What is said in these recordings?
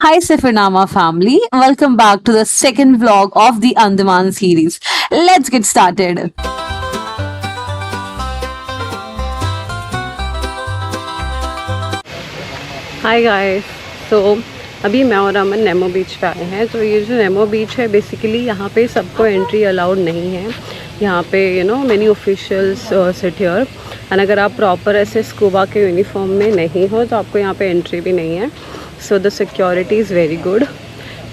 Hi Safarnama family, welcome back to the second vlog of the Andaman series. Let's get started. Hi guys. So अभी मैं और अमन Nemo बीच पे आए हैं। तो ये जो नेमो बीच है बेसिकली यहाँ पे सबको एंट्री अलाउड नहीं है। यहाँ पे many officials sit here and अगर आप प्रॉपर ऐसे स्कूबा के यूनिफॉर्म में नहीं हो तो आपको यहाँ पे एंट्री भी नहीं है। So the security is very good.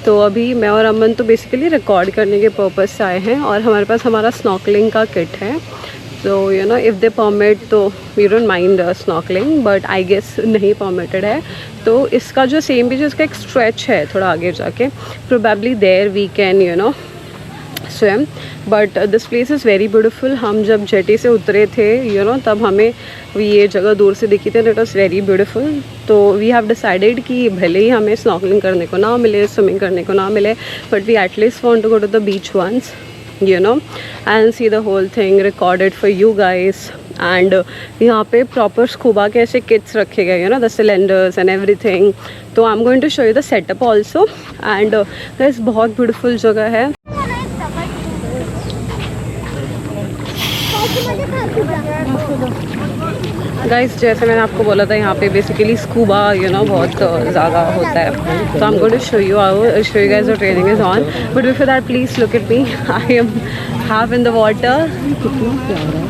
तो अभी मैं और अमन तो बेसिकली रिकॉर्ड करने के पर्पज़ से आए हैं और हमारे पास हमारा स्नॉकलिंग का किट है। तो इफ़ दे परमिट तो we don't mind snorkelling, but I guess नहीं परमिटेड है। तो इसका जो सेम बीच इसका एक स्ट्रेच है थोड़ा आगे जाके, probably there we can swim, but this place is very beautiful. हम जब जेटी से उतरे थे तब हमें ये जगह दूर से दिखी थी, इट वॉज वेरी ब्यूटीफुल। तो वी हैव डिसाइडेड कि भले ही हमें स्नॉकलिंग करने को ना मिले, स्विमिंग करने को ना मिले, but we at least want to go to the beach once and see the whole thing recorded for you guys. And यहाँ पे प्रॉपर स्कूबा के ऐसे किट्स रखे गए द सिलेंडर्स एंड एवरीथिंग। तो I am going to show you the setup also. And guys बहुत beautiful जगह है। गाइस जैसे मैंने आपको बोला था यहाँ पे बेसिकली स्कूबा बहुत ज़्यादा होता है। तो I am going to show you guys the training is on, but before that please look at me. I am half in the water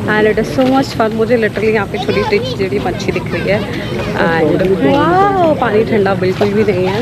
and it is so much fun. मुझे literally यहाँ पे छोटी छोटी मच्छी दिख रही है and वाह, पानी ठंडा बिल्कुल भी नहीं है।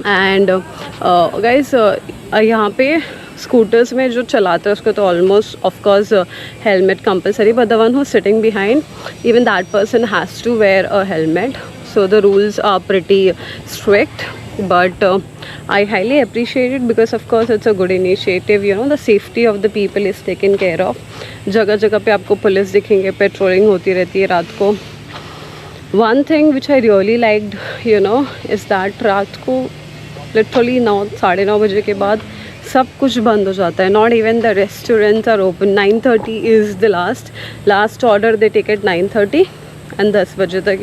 एंड गाइस यहाँ पे स्कूटर्स में जो चलाते हैं उसको तो almost of course helmet compulsory, but the one who sitting behind even that person has to wear a helmet. So the rules are pretty strict, but I highly appreciate it because of course it's a good initiative. The safety of the people is taken care of. जगह जगह पे आपको police दिखेंगे, patrolling होती रहती है रात को. One thing which I really liked is that रात को लिटरली 9-9:30 बजे के बाद सब कुछ बंद हो जाता है. Not even the restaurants are open. 9:30 is the last order they take at 9:30. And 10 बजे तक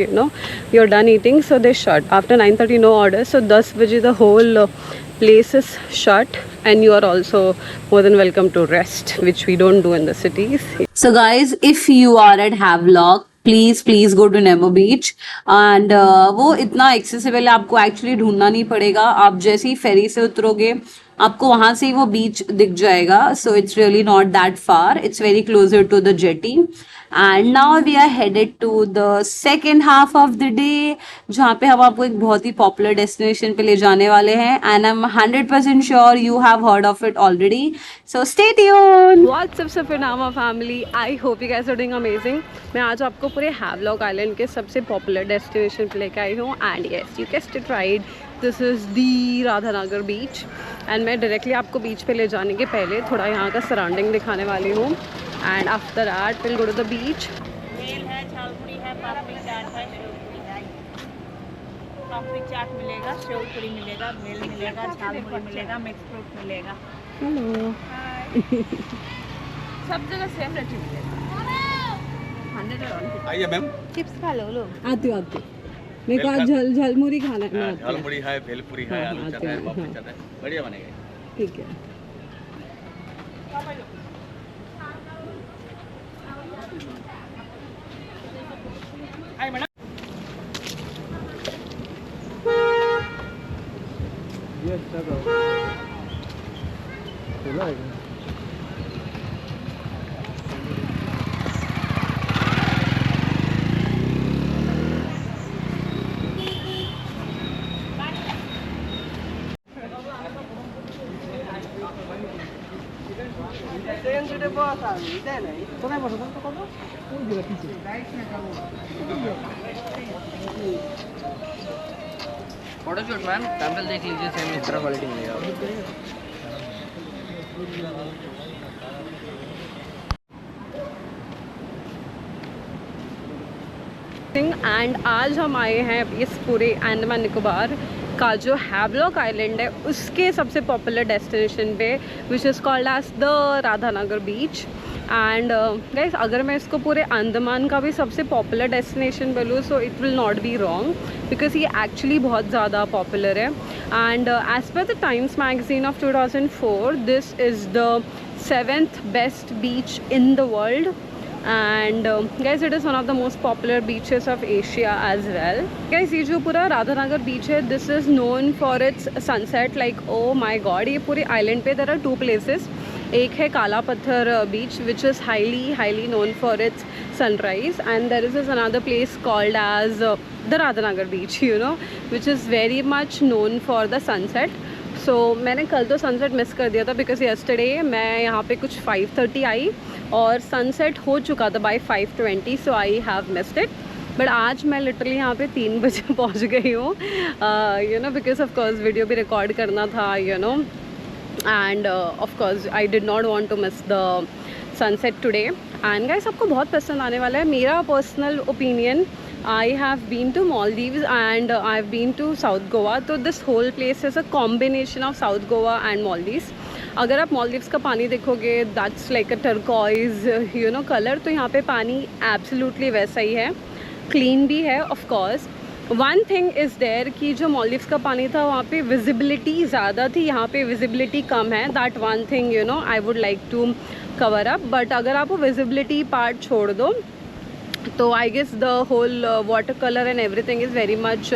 you're done eating, so they shut. After 9:30 no order, so 10 बजे the whole place is shut, and you are also more than welcome to rest, which we don't do in the cities. So guys, if you are at Havelock, please go to Nemo beach and वो इतना accessible है, आपको actually ढूंढना नहीं पड़ेगा. आप जैसे ही फेरी से उतरोगे आपको वहां से ही वो बीच दिख जाएगा. So it's really not that far, it's very closer to the jetty. And now we are headed to the second half of the day, जहाँ पे हम आपको एक बहुत ही पॉपुलर डेस्टिनेशन पे ले जाने वाले हैं. And I am 100% sure you have heard of it already, so stay tuned. What's up Safarnama family? I hope you guys are doing amazing. मैं आज आपको पूरे हैवलॉक आइलैंड के सबसे पॉपुलर डेस्टिनेशन पे लेके आई हूँ. And yes, you guessed it right, this is the Radhanagar beach. And मैं डायरेक्टली आपको बीच पे ले जाने के पहले थोड़ा यहाँ का सराउंडिंग दिखाने वाली हूँ. And after that will go to the beach. मेल है, झालमुड़ी है, पापड़ी चाट है, शेवपुरी है. पापड़ी चाट मिलेगा, शेवपुरी मिलेगा, मेल मिलेगा, झालमुड़ी मिलेगा, मिक्स फ्रूट मिलेगा. हेलो. सब जगह सेम रेट मिलेगा. 100 आइए मैम. चिप्स खा लो लोग. आती मेरे को आज झलमुरी खाना है. झालमुड़ी है, भेलपुरी है, आलू चाट है, पापड़ी चाट है, बढ़िया बनेगा. ठीक है. आइए मैडम. ये अच्छा था. चला है. फोटोशूट मैम सैंपल देख लीजिए, सेम इस तरह क्वालिटी मिलेगा। एंड आज हम आए हैं इस पूरे अंडमान निकोबार का जो हैवलॉक आइलैंड है उसके सबसे पॉपुलर डेस्टिनेशन पे, which is called as the Radhanagar beach. And guys, अगर मैं इसको पूरे अंडमान का भी सबसे पॉपुलर डेस्टिनेशन बोलूँ so it will not be wrong, because ये एक्चुअली बहुत ज़्यादा पॉपुलर है। And as per the Times magazine of 2004 this is the 7th best beach in the world, and guys, it is one of the most popular beaches of Asia as well. Guys, ये जो पूरा राधानगर बीच है, this is known for its sunset, like oh my god, ये पूरे island पे there are 2 places. एक है काला पत्थर बीच which is highly known for its sunrise, and there is this another place called as the Radhanagar beach, you know, which is very much known for the sunset. सो मैंने कल तो sunset miss कर दिया था बिकॉज यस्टरडे मैं यहाँ पे कुछ 5:30 आई और सनसेट हो चुका था by 5:20, so I have missed it. But आज मैं लिटरली यहाँ पे 3 बजे पहुँच गई हूँ, you know, because of course video भी रिकॉर्ड करना था, you know, and of course I did not want to miss the sunset today. And guys, आपको बहुत पसंद आने वाला है। मेरा personal opinion, I have been to Maldives and I've been to South Goa. तो this whole place is a combination of South Goa and Maldives. अगर आप Maldives का पानी देखोगे, that's like a turquoise, you know, color. तो यहाँ पे पानी absolutely वैसा ही है, clean भी है of course. One thing is there कि जो Maldives का पानी था वहाँ पे visibility ज़्यादा थी, यहाँ पे visibility कम है. That one thing, you know, I would like to cover up. But अगर आप वो visibility part छोड़ दो तो I guess the whole water colour and everything is very much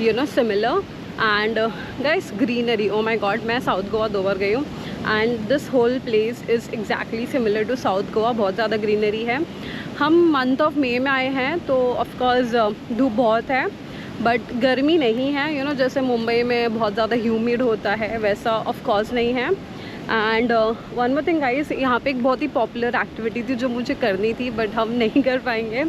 you know similar. And guys, greenery, oh my God, मैं south Goa 2 बार गई हूँ and this whole place is exactly similar to south Goa. बहुत ज़्यादा greenery है। हम month of May में आए हैं तो ऑफकोर्स धूप बहुत है बट गर्मी नहीं है, यू नो, जैसे मुंबई में बहुत ज़्यादा ह्यूमिड होता है वैसा ऑफकोर्स नहीं है। And one more thing guys, यहाँ पे एक बहुत ही पॉपुलर एक्टिविटी थी जो मुझे करनी थी बट हम नहीं कर पाएंगे।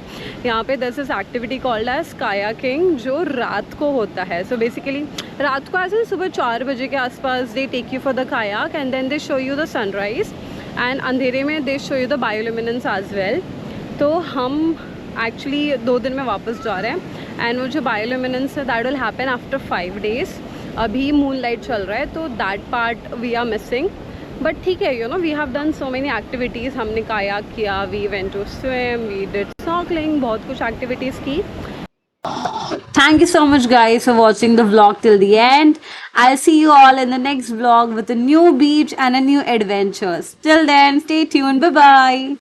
यहाँ पे this is activity called as kayaking, जो रात को होता है। सो बेसिकली रात को ऐसे सुबह 4 बजे के आसपास they take you for the kayak and then they show you the sunrise and अंधेरे में they show you the bioluminescence as well. तो हम एक्चुअली 2 दिन में वापस जा रहे हैं एंड वो जो बायोल्यूमिनेंस है that will happen after 5 days। अभी मून लाइट चल रहा है तो that part we are missing, but ठीक है, you know, we have done so many activities. हमने कायाक किया, we went to swim, we did snorkelling, बहुत कुछ एक्टिविटीज़ की। Thank you so much guys for watching the vlog till the end. I'll see you all in the next vlog with a new beach and a new adventures. Till then, stay tuned. Bye bye.